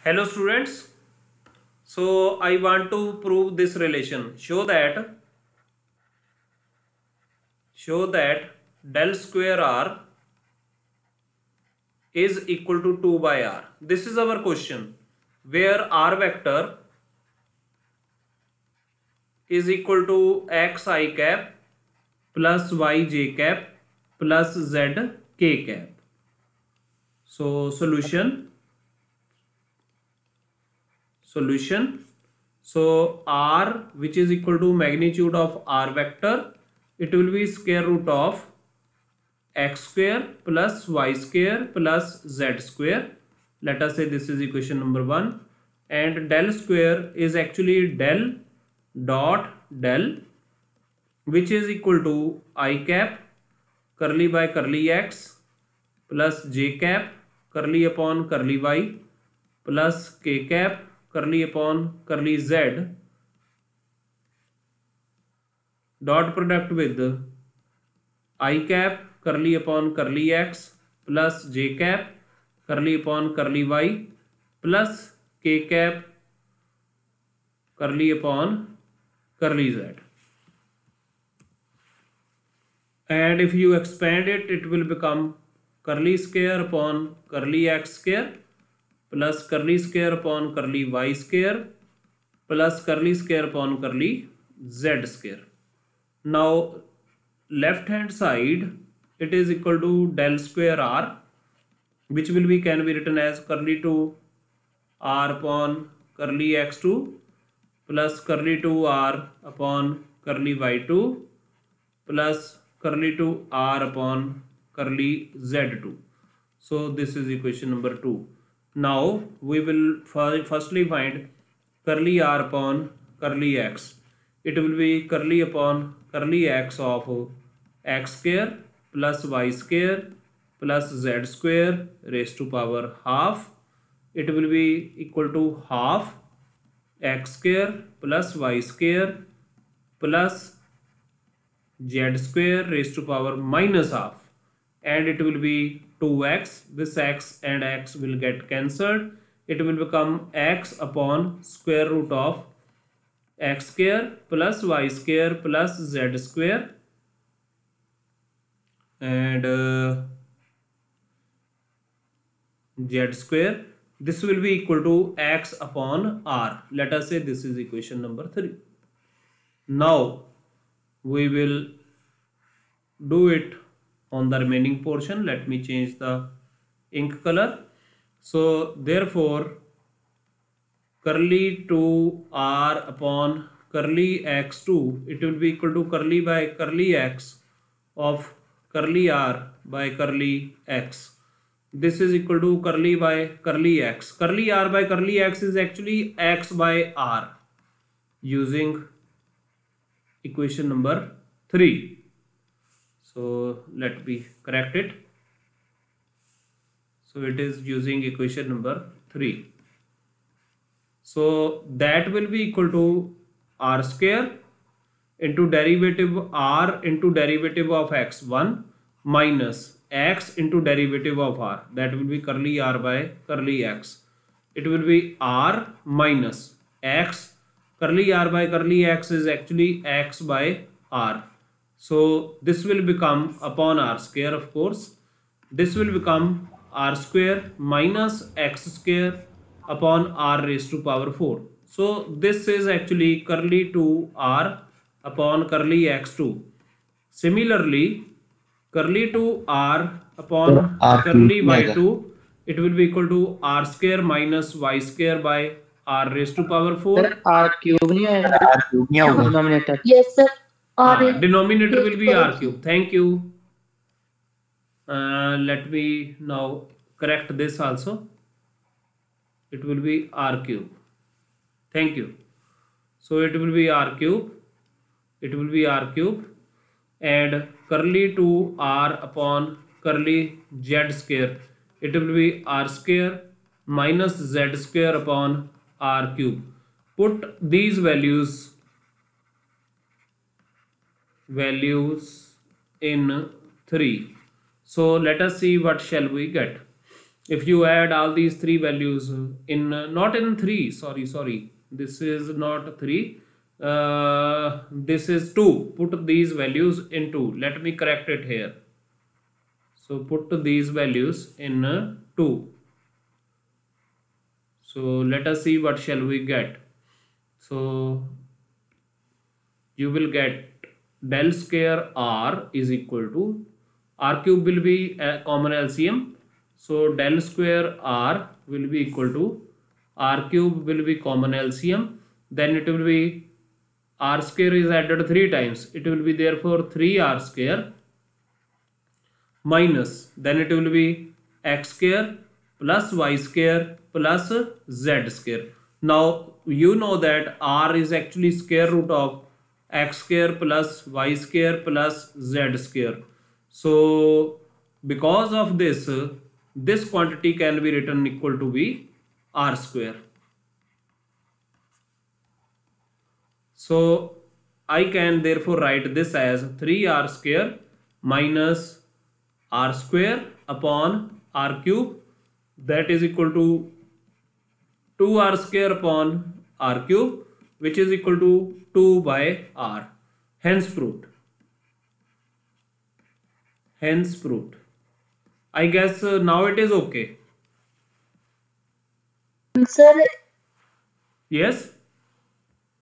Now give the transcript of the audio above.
Hello students. So I want to prove this relation. Show that del square r is equal to 2 by r. This is our question where r vector is equal to x I cap plus y j cap plus z k cap. So solution. So r, which is equal to magnitude of r vector, it will be square root of x square plus y square plus z square. Let us say this is equation number 1, and del square is actually del dot del, which is equal to I cap curly by curly x plus j cap curly upon curly y plus k cap curly upon curly z dot product with I cap curly upon curly x plus j cap curly upon curly y plus k cap curly upon curly z. And if you expand it, it will become curly square upon curly x square plus curly square upon curly y square plus curly square upon curly z square. Now left hand side, it is equal to del square r, which can be written as curly 2 r upon curly x2 plus curly 2 r upon curly y2 plus curly 2 r upon curly z2. So this is equation number 2. Now we will firstly find curly r upon curly x. It will be curly upon curly x of x square plus y square plus z square raised to power half. It will be equal to half x square plus y square plus z square raised to power minus half, and it will be 2x. This x and x will get cancelled. It will become x upon square root of x square plus y square plus z square, and z square. This will be equal to x upon r. Let us say this is equation number 3. Now we will do it on the remaining portion. Let me change the ink color. So therefore curly 2r upon curly x2, it will be equal to curly by curly x of curly r by curly x. This is equal to curly by curly x. Curly r by curly x is actually x by r using equation number 3. So let me correct it. So it is using equation number 3. So that will be equal to r square into derivative r into derivative of x1 minus x into derivative of r. That will be curly r by curly x. It will be r minus x. Curly r by curly x is actually x by r. So this will become upon r square, of course. This will become r square minus x square upon r raised to power 4. So this is actually curly 2r upon curly x2. Similarly, curly 2r upon R cube curly नहीं आएगा। y2, it will be equal to r square minus y square by r raised to power 4. Sir r cube नहीं आएगा, R cube नहीं होगा। denominator. Yes, sir. R Denominator will be r cube. cube. Thank you. Let me now correct this also. It will be r cube. Thank you. So it will be r cube. It will be r cube, and curly 2r upon curly z square, it will be r square minus z square upon r cube. Put these values in 3. So let us see what shall we get. if you add all these three values in not in 3, sorry, this is not 3, this is 2. Put these values in 2. Let me correct it here. So put these values in 2. So let us see what shall we get. So you will get del square r is equal to r cube will be a common LCM. So del square r will be equal to r cube will be common LCM. Then it will be r square is added 3 times. It will be therefore 3r square minus, then it will be x square plus y square plus z square. Now you know that r is actually square root of x square plus y square plus z square. So because of this, this quantity can be written equal to be r square. So I can therefore write this as 3r square minus r square upon r cube, that is equal to 2r square upon r cube, which is equal to 2 by r. Hence proved. I guess now it is okay. Sir, Yes.